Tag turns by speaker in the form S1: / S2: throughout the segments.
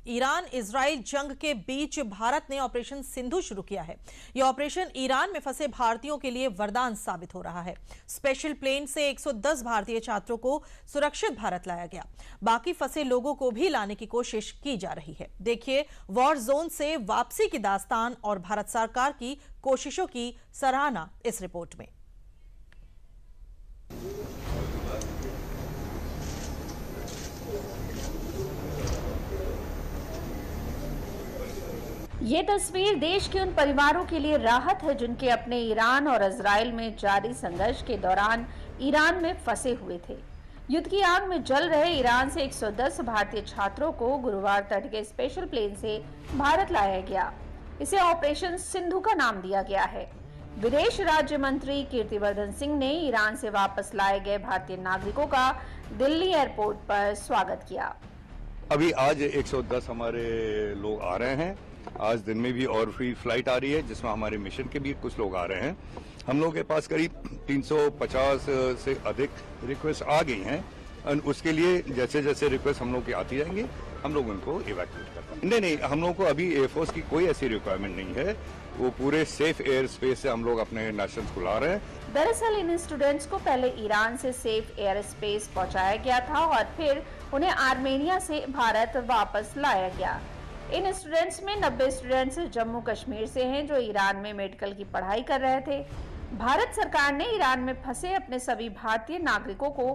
S1: Iran Israel जंग के बीच भारत ने ऑपरेशन सिंधु शुरू किया है। यह ऑपरेशन ईरान में फंसे भारतीयों के लिए वरदान साबित हो रहा है। स्पेशल प्लेन से 110 भारतीय छात्रों को सुरक्षित भारत लाया गया। बाकी फंसे लोगों को भी लाने की कोशिश की जा रही है। देखिए वॉर जोन से वापसी की दास्तान और भारत सरकार की कोशिशों की सराहना इस रिपोर्ट में।
S2: ये तस्वीर देश के उन परिवारों के लिए राहत है जिनके अपने ईरान और इजराइल में जारी संघर्ष के दौरान ईरान में फंसे हुए थे। युद्ध की आग में जल रहे ईरान से 110 भारतीय छात्रों को गुरुवार तड़के स्पेशल प्लेन से भारत लाया गया। इसे ऑपरेशन सिंधु का नाम दिया गया है। विदेश राज्य मंत्री कीर्तिवर्धन सिंह ने ईरान से वापस लाए गए भारतीय नागरिकों का दिल्ली एयरपोर्ट पर स्वागत किया।
S3: अभी आज 110 हमारे लोग आ रहे हैं। आज दिन में भी और फ्री फ्लाइट आ रही है जिसमें हमारे मिशन के भी कुछ लोग आ रहे हैं। हम लोग के पास करीब 350 से अधिक रिक्वेस्ट आ गई हैं और उसके लिए जैसे जैसे रिक्वेस्ट हम लोग की आती जाएंगी हम लोग उनको इवैक्यूएट करते हैं। नहीं, हम लोग को अभी एयरफोर्स की कोई ऐसी रिक्वायरमेंट नहीं है। वो पूरे सेफ एयर स्पेस से हम लोग अपने नेशनल्स को ला रहे हैं।
S2: दरअसल इन स्टूडेंट्स को पहले ईरान से सेफ एयर स्पेस पहुंचाया गया था और फिर उन्हें आर्मेनिया से भारत वापस लाया गया। इन स्टूडेंट्स में 90 स्टूडेंट्स जम्मू कश्मीर से हैं जो ईरान में मेडिकल की पढ़ाई कर रहे थे। भारत सरकार ने ईरान में फंसे अपने सभी भारतीय नागरिकों को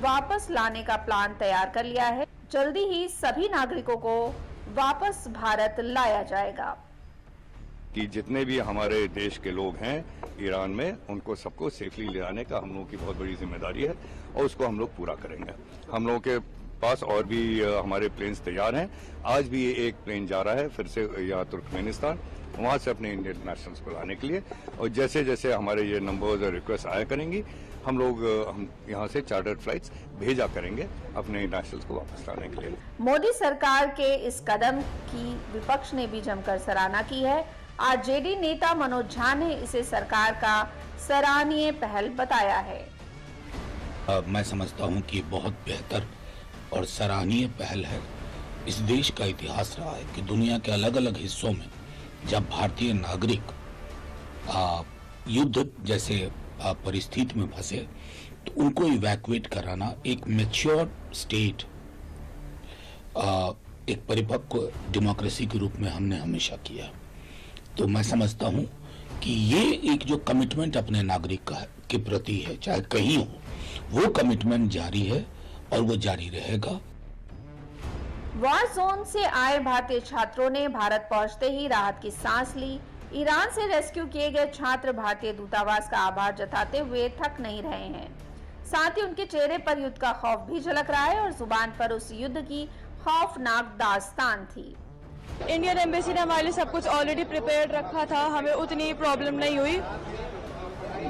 S2: वापस लाने का प्लान तैयार कर लिया है। जल्दी ही सभी नागरिकों को वापस भारत लाया जाएगा।
S3: कि जितने भी हमारे देश के लोग हैं ईरान में उनको सबको सेफली ले आने का हम लोगों की बहुत बड़ी जिम्मेदारी है और उसको हम लोग पूरा करेंगे। हम लोगों के पास और भी हमारे प्लेन्स तैयार हैं। आज भी एक प्लेन जा रहा है फिर से यहाँ तुर्कमेनिस्तान, वहाँ से अपने इंडियन नेशनल्स को लाने के लिए। और जैसे जैसे हमारे ये नंबर्स और रिक्वेस्ट आया करेंगी हम यहाँ से चार्टर्ड फ्लाइट्स भेजा करेंगे अपने नेशनल्स को वापस लाने के लिए।
S2: मोदी सरकार के इस कदम की विपक्ष ने भी जमकर सराहना की है। आरजेडी नेता मनोज झा ने इसे सरकार का सराहनीय पहल बताया है।
S4: मैं समझता हूँ कि बहुत बेहतर और सराहनीय पहल है। इस देश का इतिहास रहा है कि दुनिया के अलग अलग हिस्सों में जब भारतीय नागरिक युद्ध जैसे परिस्थिति में फंसे तो उनको इवैक्यूएट कराना एक मैच्योर स्टेट, एक परिपक्व डेमोक्रेसी के रूप में हमने हमेशा किया। तो मैं समझता हूं कि ये एक जो कमिटमेंट अपने नागरिक के प्रति है, चाहे कहीं हो, वो कमिटमेंट जारी है और वो जारी रहेगा।
S2: वॉर जोन से आए भारतीय छात्रों ने भारत पहुंचते ही राहत की सांस ली। ईरान से रेस्क्यू किए गए छात्र भारतीय दूतावास का आभार जताते हुए थक नहीं रहे हैं। साथ ही उनके चेहरे पर युद्ध का खौफ भी झलक रहा है और जुबान पर उस युद्ध की खौफनाक दास्तान थी।
S5: इंडियन एम्बेसी ने हमारे लिए सब कुछ ऑलरेडी प्रिपेयर्ड रखा था, हमें उतनी प्रॉब्लम नहीं हुई।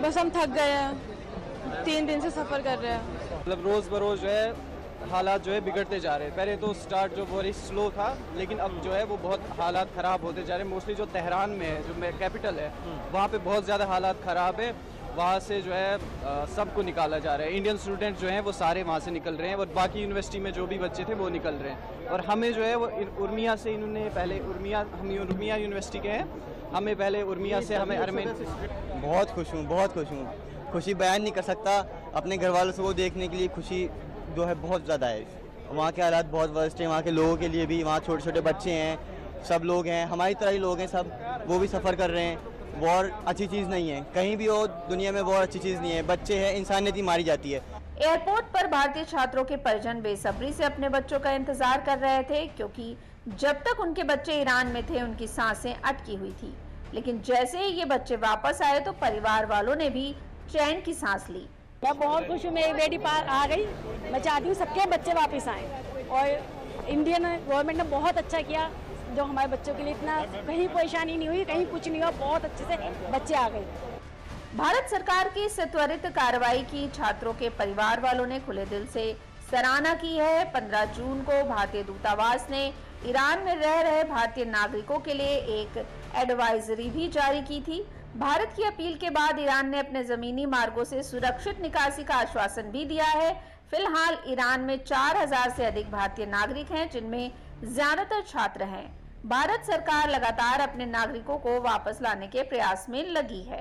S5: बस हम थक गए हैं, 3 दिन से सफर कर रहे हैं।
S6: मतलब रोज बरोज जो है हालात जो है बिगड़ते जा रहे हैं। पहले तो स्टार्ट जो बहुत स्लो था लेकिन अब जो है वो बहुत हालात ख़राब होते जा रहे हैं। मोस्टली जो तेहरान में है, जो कैपिटल है, वहाँ पे बहुत ज़्यादा हालात ख़राब है। वहाँ से जो है सबको निकाला जा रहा है। इंडियन स्टूडेंट जो हैं वो सारे वहाँ से निकल रहे हैं और बाकी यूनिवर्सिटी में जो भी बच्चे थे वो निकल रहे हैं। और हमें जो है वो उर्मिया से इन्होंने पहले हम उर्मिया यूनिवर्सिटी के हैं, हमें पहले उर्मिया से हमें अरमेन।
S7: बहुत खुश हूँ। खुशी बयान नहीं कर सकता। अपने घर वालों से वो देखने के लिए खुशी जो है बहुत ज़्यादा है। वहाँ के हालात बहुत वर्स्ट हैं, वहाँ के लोगों के लिए भी। वहाँ छोटे छोटे बच्चे हैं, सब लोग हैं, हमारी तरह ही लोग हैं सब, वो भी सफ़र कर रहे हैं। वॉर अच्छी चीज़ नहीं है, कहीं भी हो दुनिया में वॉर अच्छी चीज़ नहीं है। बच्चे हैं, इंसानियत ही मारी जाती है।
S2: एयरपोर्ट पर भारतीय छात्रों के परिजन बेसब्री से अपने बच्चों का इंतजार कर रहे थे क्योंकि जब तक उनके बच्चे ईरान में थे उनकी सांसें अटकी हुई थी। लेकिन जैसे ही ये बच्चे वापस आए तो परिवार वालों ने भी चैन की सांस ली।
S5: मैं बहुत खुश हूँ, मेरी बेटी पार आ गई। मैं चाहती हूँ सबके बच्चे वापस आए और इंडियन गवर्नमेंट ने बहुत अच्छा किया जो हमारे बच्चों के लिए इतना कहीं परेशानी नहीं हुई, कहीं कुछ नहीं हुआ, बहुत अच्छे से बच्चे आ गए।
S2: भारत सरकार की इस त्वरित कार्रवाई की छात्रों के परिवार वालों ने खुले दिल से सराहना की है। 15 जून को भारतीय दूतावास ने ईरान में रह रहे भारतीय नागरिकों के लिए एक एडवाइजरी भी जारी की थी। भारत की अपील के बाद ईरान ने अपने जमीनी मार्गों से सुरक्षित निकासी का आश्वासन भी दिया है। फिलहाल ईरान में 4000 से अधिक भारतीय नागरिक हैं जिनमें ज्यादातर छात्र हैं। भारत सरकार लगातार अपने नागरिकों को वापस लाने के प्रयास में लगी है।